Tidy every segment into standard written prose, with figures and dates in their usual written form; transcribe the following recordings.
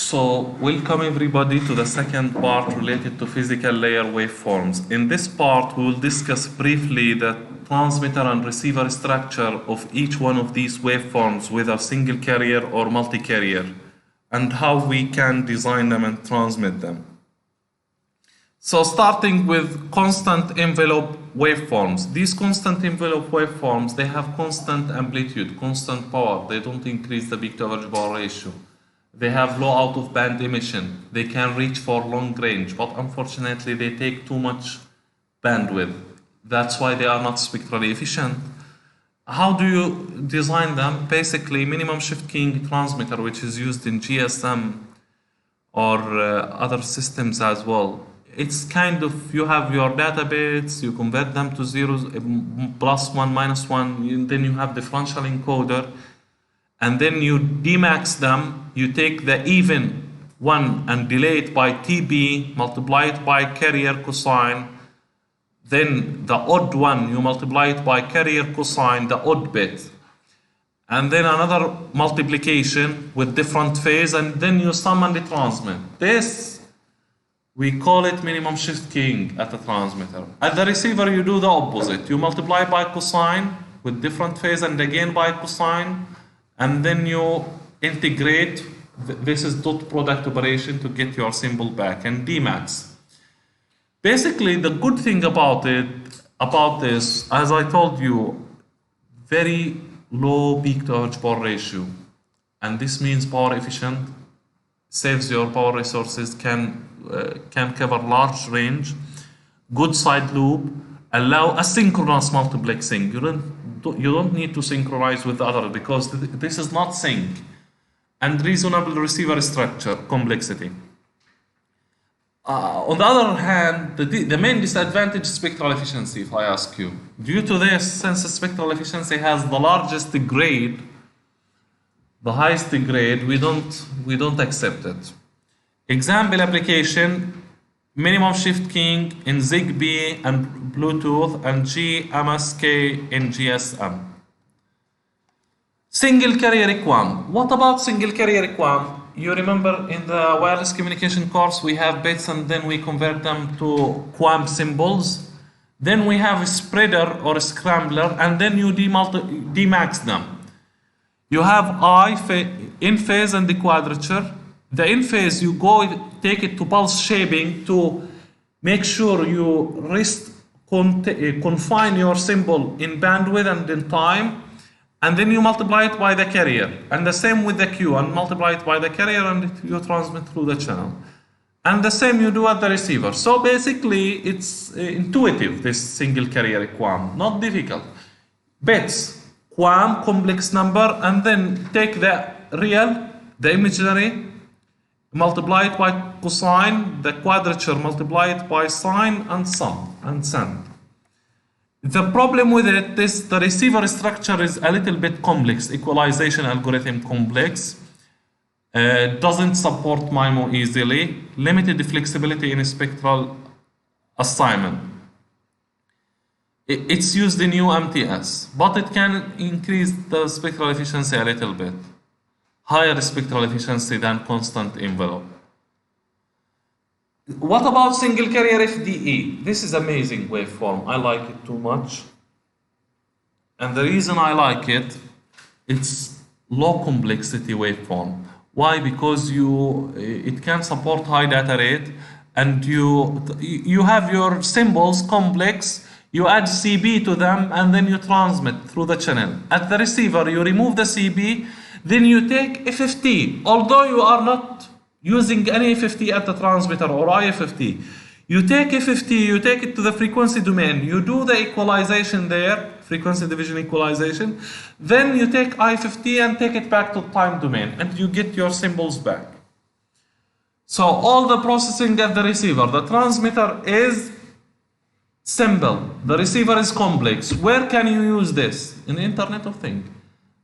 So, welcome everybody to the second part related to physical layer waveforms. In this part, we will discuss briefly the transmitter and receiver structure of each one of these waveforms, whether single carrier or multi-carrier, and how we can design them and transmit them. So, starting with constant envelope waveforms. These constant envelope waveforms, they have constant amplitude, constant power. They don't increase the peak to average power ratio. They have low out-of-band emission. They can reach for long range, but unfortunately they take too much bandwidth. That's why they are not spectrally efficient. How do you design them? Basically, minimum shift keying transmitter, which is used in GSM or other systems as well. It's kind of, you have your data bits, you convert them to zeros, +1, -1, and then you have differential encoder. And then you demax them, you take the even one and delay it by TB, multiply it by carrier cosine, then the odd one, you multiply it by carrier cosine, the odd bit, and then another multiplication with different phase, and then you sum and transmit. This, we call it minimum shift keying at the transmitter. At the receiver, you do the opposite. You multiply by cosine with different phase and again by cosine, and then you integrate, this is dot product operation to get your symbol back, and dmax. Basically, the good thing about this, as I told you, very low peak to average power ratio. And this means power efficient, saves your power resources, can cover large range, good side loop, allow asynchronous multiplexing. You don't need to synchronize with the other because this is not sync, and reasonable receiver structure complexity. On the other hand, the main disadvantage is spectral efficiency, if I ask you. Due to this, since spectral efficiency has the largest grade, the highest grade, we don't accept it. Example application, minimum shift keying in Zigbee and Bluetooth and GMSK in GSM. Single carrier QAM. What about single carrier QAM? You remember in the wireless communication course we have bits and then we convert them to QAM symbols. Then we have a spreader or a scrambler, and then you demax them. You have in phase and the quadrature. The in phase, you go take it to pulse shaping to make sure you confine your symbol in bandwidth and in time, and then you multiply it by the carrier, and the same with the Q, and multiply it by the carrier, and you transmit through the channel. And the same you do at the receiver. So basically, it's intuitive, this single carrier QAM, not difficult. Bits, QAM, complex number, and then take the real, the imaginary, multiply it by cosine, the quadrature, multiply it by sine, and sum, and send. The problem with it is the receiver structure is a little bit complex, equalization algorithm complex, doesn't support MIMO easily, limited flexibility in spectral assignment. It's used in UMTS, but it can increase the spectral efficiency a little bit. Higher spectral efficiency than constant envelope. What about single carrier FDE? This is amazing waveform. I like it too much. And the reason I like it, it's low complexity waveform. Why? Because it can support high data rate, and you have your symbols complex, you add CB to them, and then you transmit through the channel. At the receiver, you remove the CB, then you take FFT, although you are not using any FFT at the transmitter or IFFT. You take FFT, you take it to the frequency domain, you do the equalization there, frequency division equalization, then you take IFFT and take it back to time domain, and you get your symbols back. So all the processing at the receiver, the transmitter is simple, the receiver is complex. Where can you use this? In the Internet of Things.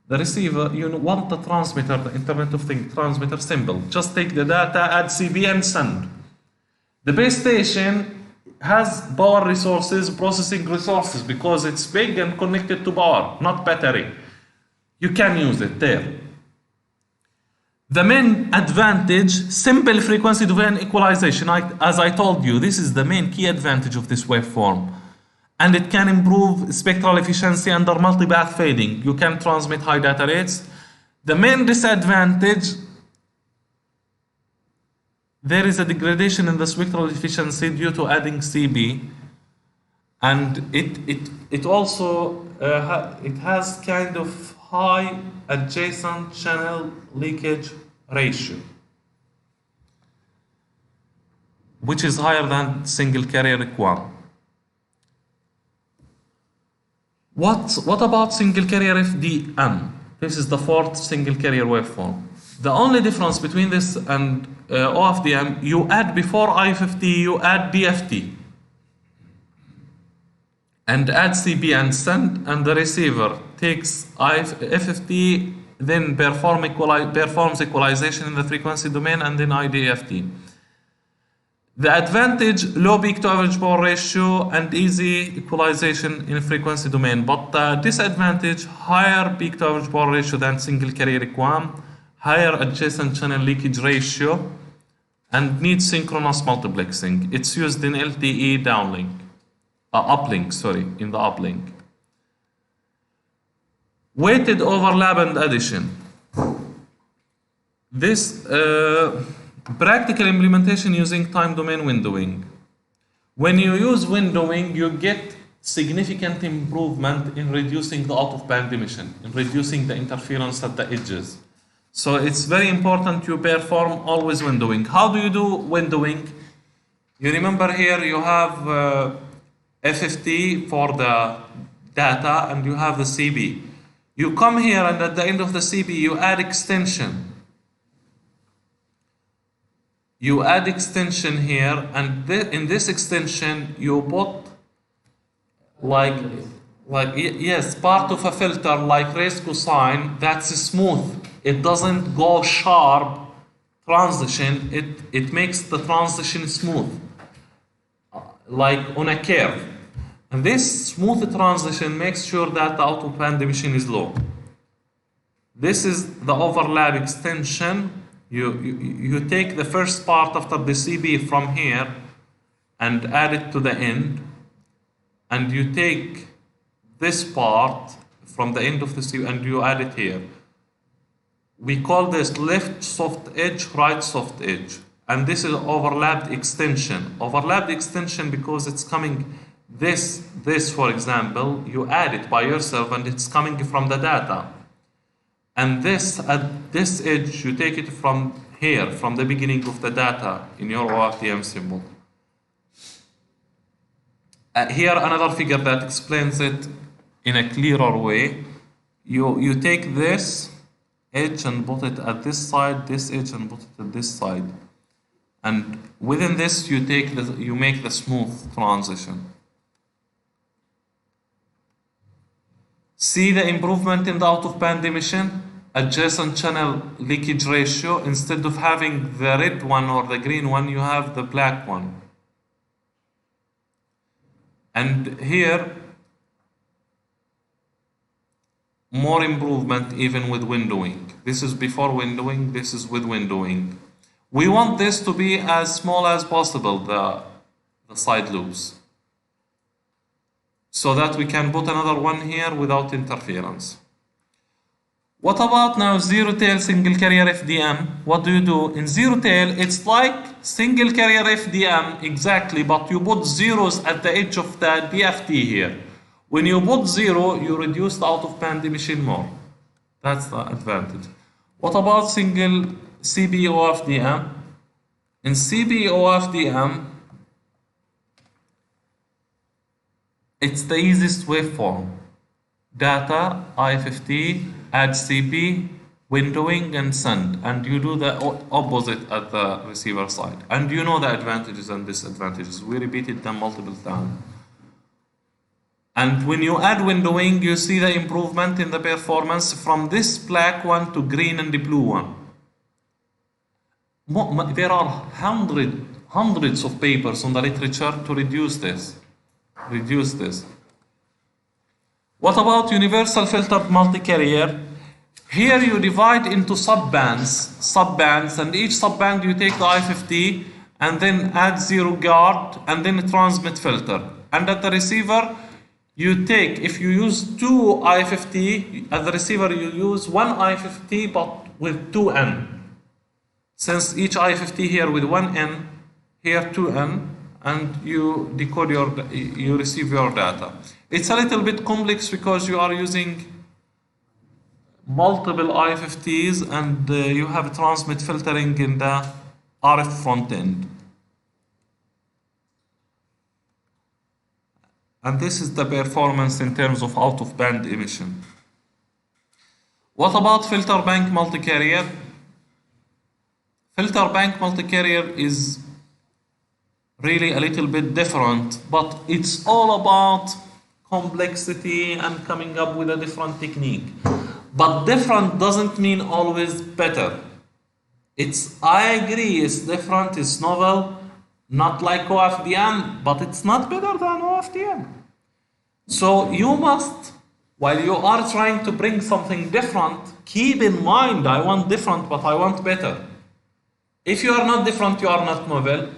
The receiver, you want the transmitter, the Internet of Things transmitter symbol. Just take the data, add CB, and send. The base station has power resources, processing resources, because it's big and connected to power, not battery. You can use it there. The main advantage, simple frequency domain equalization. As I told you, this is the main key advantage of this waveform. And it can improve spectral efficiency under multipath fading. You can transmit high data rates. The main disadvantage, there is a degradation in the spectral efficiency due to adding CB. And it also it has kind of high adjacent channel leakage ratio, which is higher than single carrier EQ1. What about single carrier FDM? This is the fourth single carrier waveform. The only difference between this and OFDM, you add before I50, you add DFT. And add CP and send, and the receiver takes FFT, then performs equalization in the frequency domain, and then IDFT. The advantage, low peak to average power ratio and easy equalization in frequency domain. But the disadvantage, higher peak to average power ratio than single carrier EQ1, higher adjacent channel leakage ratio, and needs synchronous multiplexing. It's used in LTE downlink. Uplink, sorry, in the uplink. Weighted overlap and addition. This practical implementation using time domain windowing. When you use windowing, you get significant improvement in reducing the out-of-band emission, in reducing the interference at the edges. So it's very important you perform always windowing. How do you do windowing? You remember here you have FFT for the data and you have the CB. You come here and at the end of the CB you add extension. You add extension here, and in this extension you put yes, part of a filter like raised cosine that's smooth. It doesn't go sharp transition, it makes the transition smooth, like on a curve. And this smooth transition makes sure that the out-of-band emission is low. This is the overlap extension. You take the first part after the CB from here and add it to the end. And you take this part from the end of the CB and you add it here. We call this left soft edge, right soft edge. And this is overlapped extension. Overlapped extension because it's coming this for example, you add it by yourself and it's coming from the data. And this, at this edge, you take it from here, from the beginning of the data in your OFDM symbol. Here another figure that explains it in a clearer way. You take this edge and put it at this side, this edge and put it at this side. And within this you make the smooth transition. See the improvement in the out-of-band emission, adjacent channel leakage ratio. Instead of having the red one or the green one, you have the black one. And here, more improvement even with windowing. This is before windowing, this is with windowing. We want this to be as small as possible, the side loops, so that we can put another one here without interference. What about now zero tail single carrier FDM? What do you do? In zero tail, it's like single carrier FDM exactly, but you put zeros at the edge of the DFT here. When you put zero, you reduce the out-of-band emission more. That's the advantage. What about single CP-OFDM? In CP-OFDM, it's the easiest waveform. Data, I50, add CP, windowing, and send. And you do the opposite at the receiver side. And you know the advantages and disadvantages. We repeated them multiple times. And when you add windowing, you see the improvement in the performance from this black one to green and the blue one. There are hundreds of papers on the literature to reduce this. What about universal filtered multi-carrier? Here you divide into subbands, and each subband you take the I50 and then add zero guard and then a transmit filter. And at the receiver, you take, if you use two I50, at the receiver you use one I50 but with two N. Since each I50 here with one N, here two N, and you decode you receive your data. It's a little bit complex because you are using multiple I50s and you have transmit filtering in the RF front end. And this is the performance in terms of out-of-band emission. What about filter bank multi-carrier? Filter bank multi-carrier is really a little bit different, but it's all about complexity and coming up with a different technique. But different doesn't mean always better. I agree, it's different, it's novel, not like OFDM, but it's not better than OFDM. So you must, while you are trying to bring something different, keep in mind, I want different, but I want better. If you are not different, you are not novel.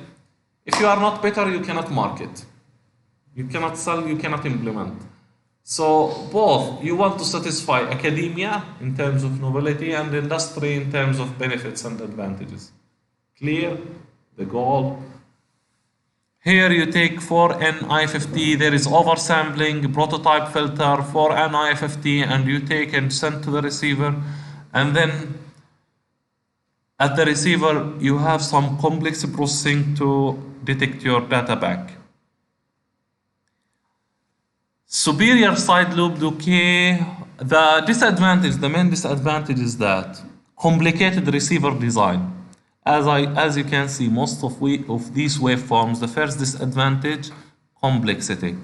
If you are not better, you cannot market. You cannot sell, you cannot implement. So both, you want to satisfy academia in terms of novelty and industry in terms of benefits and advantages. Clear? The goal. Here you take 4N I50, there is oversampling, prototype filter, 4N I50, and you take and send to the receiver, and then at the receiver you have some complex processing to detect your data back. Superior side loop decay, the main disadvantage is that complicated receiver design. As you can see, most of these waveforms, the first disadvantage, complexity.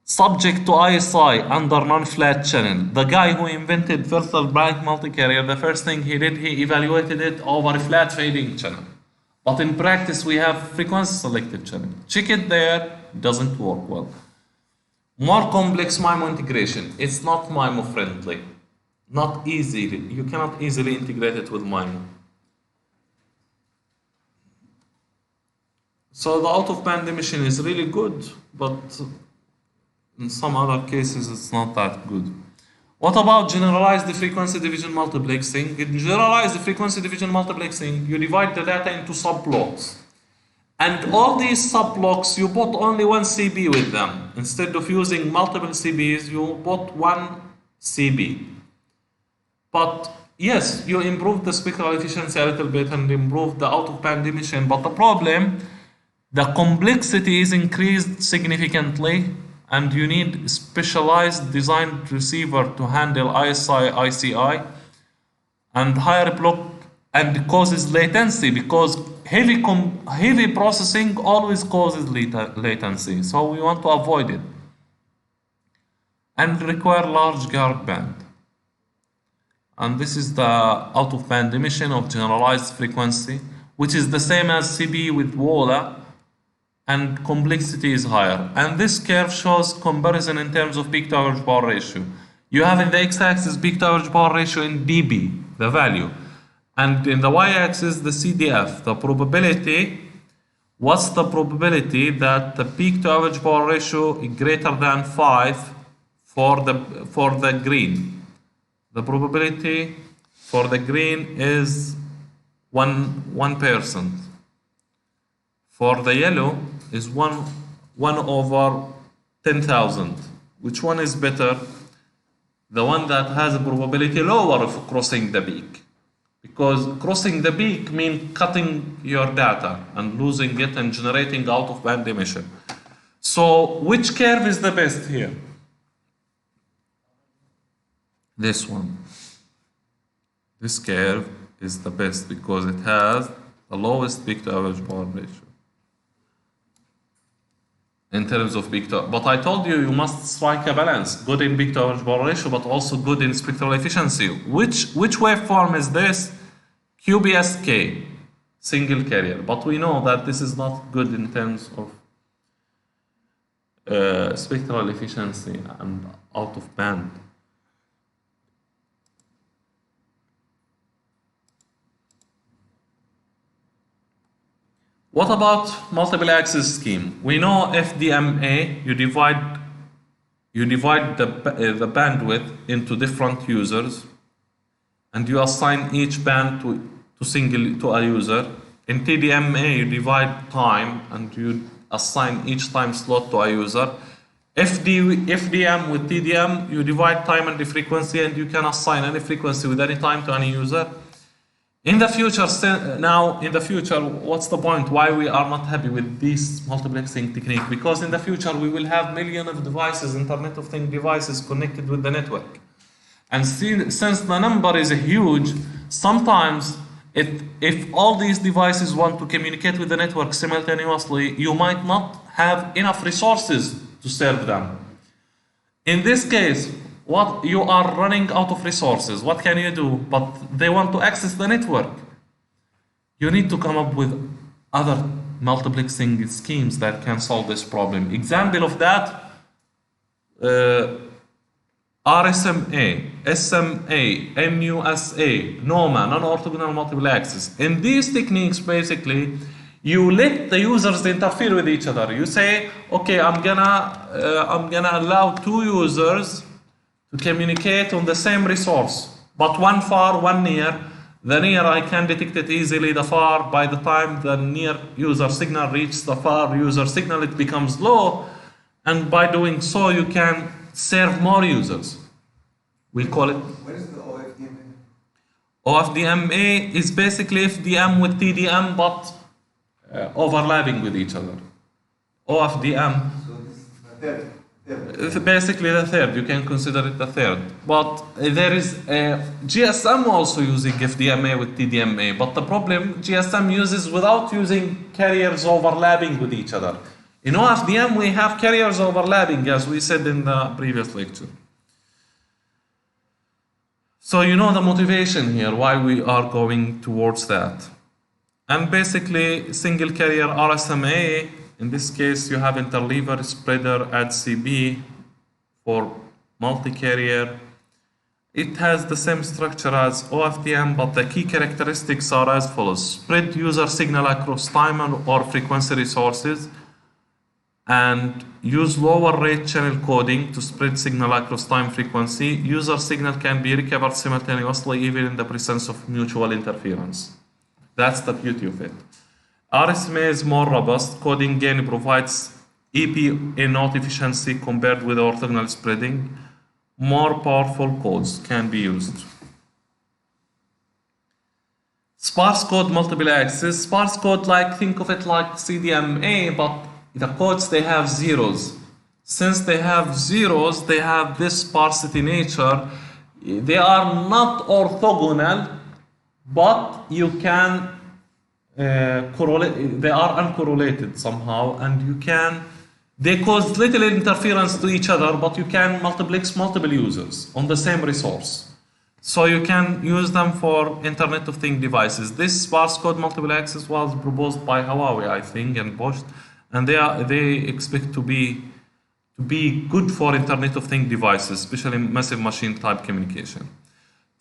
Subject to ISI under non-flat channel. The guy who invented filter bank multi-carrier, the first thing he did, he evaluated it over a flat fading channel. But in practice, we have frequency selective channel. Check it there, doesn't work well. More complex MIMO integration. It's not MIMO friendly. Not easily. You cannot easily integrate it with MIMO. So the out-of-band emission is really good, but in some other cases it's not that good. What about generalized frequency division multiplexing? In generalized frequency division multiplexing, you divide the data into subblocks. And all these subblocks, you put only one CB with them. Instead of using multiple CBs, you put one CB. But yes, you improve the spectral efficiency a little bit and improve the out-of-band emission. But the problem, the complexity is increased significantly, and you need specialized designed receiver to handle ISI, ICI, and higher block, and causes latency because heavy processing always causes latency. So we want to avoid it, and require large guard band. And this is the out-of-band emission of generalized frequency, which is the same as CB with WOLA, and complexity is higher. And this curve shows comparison in terms of peak to average power ratio. You have in the x-axis peak to average power ratio in dB, the value, and in the y-axis the CDF, the probability. What's the probability that the peak to average power ratio is greater than 5 for the green? The probability for the green is 1%. For the yellow is 1 over 10,000. Which one is better? The one that has a probability lower of crossing the peak. Because crossing the peak means cutting your data and losing it and generating out-of-band emission. So which curve is the best here? This one. This curve is the best because it has the lowest peak to average power ratio. In terms of peak to, but I told you must strike a balance, good in peak to average power ratio, but also good in spectral efficiency. Which waveform is this? QBSK, single carrier. But we know that this is not good in terms of spectral efficiency and out of band. What about multiple access scheme? We know FDMA, you divide the bandwidth into different users, and you assign each band to a user. In TDMA, you divide time and you assign each time slot to a user. FDM with TDM, you divide time and the frequency, and you can assign any frequency with any time to any user. In the future, what's the point? Why we are not happy with this multiplexing technique? Because in the future, we will have millions of devices, Internet of Things devices connected with the network. And since the number is huge, sometimes if all these devices want to communicate with the network simultaneously, you might not have enough resources to serve them. In this case, what you are running out of resources, what can you do? But they want to access the network. You need to come up with other multiplexing schemes that can solve this problem. Example of that, RSMA, SMA, MUSA, NOMA, non-orthogonal multiple access. In these techniques, basically, you let the users interfere with each other. You say, okay, I'm gonna allow two users to communicate on the same resource, but one far, one near. The near, I can detect it easily. The far, by the time the near user signal reaches the far user signal, it becomes low. And by doing so, you can serve more users. We call it. What is the OFDM? OFDM-A is basically FDM with TDM, but overlapping with each other. OFDM. So this is the third. It's basically the third. You can consider it the third. But there is GSM also using FDMA with TDMA. But the problem GSM uses without using carriers overlapping with each other. In OFDM, we have carriers overlapping, as we said in the previous lecture. So you know the motivation here, why we are going towards that. And basically, single carrier RSMA, in this case, you have interleaver, spreader, add CB for multi-carrier. It has the same structure as OFDM, but the key characteristics are as follows. Spread user signal across time or frequency resources, and use lower rate channel coding to spread signal across time frequency. User signal can be recovered simultaneously even in the presence of mutual interference. That's the beauty of it. RSMA is more robust. Coding gain provides EP in-node efficiency compared with orthogonal spreading. More powerful codes can be used. Sparse code multiple access. Sparse code, think of it like CDMA, but the codes, they have zeros. Since they have zeros, they have this sparsity nature. They are not orthogonal, but you can correlate. They are uncorrelated somehow, and they cause little interference to each other, but you can multiplex multiple users on the same resource. So you can use them for Internet of Things devices. This sparse code multiple access was proposed by Huawei, I think, and Bosch, and they expect to be good for Internet of Things devices, especially massive machine type communication.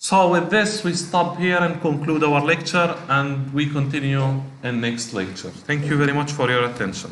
So with this, we stop here and conclude our lecture, and we continue in next lecture. Thank you very much for your attention.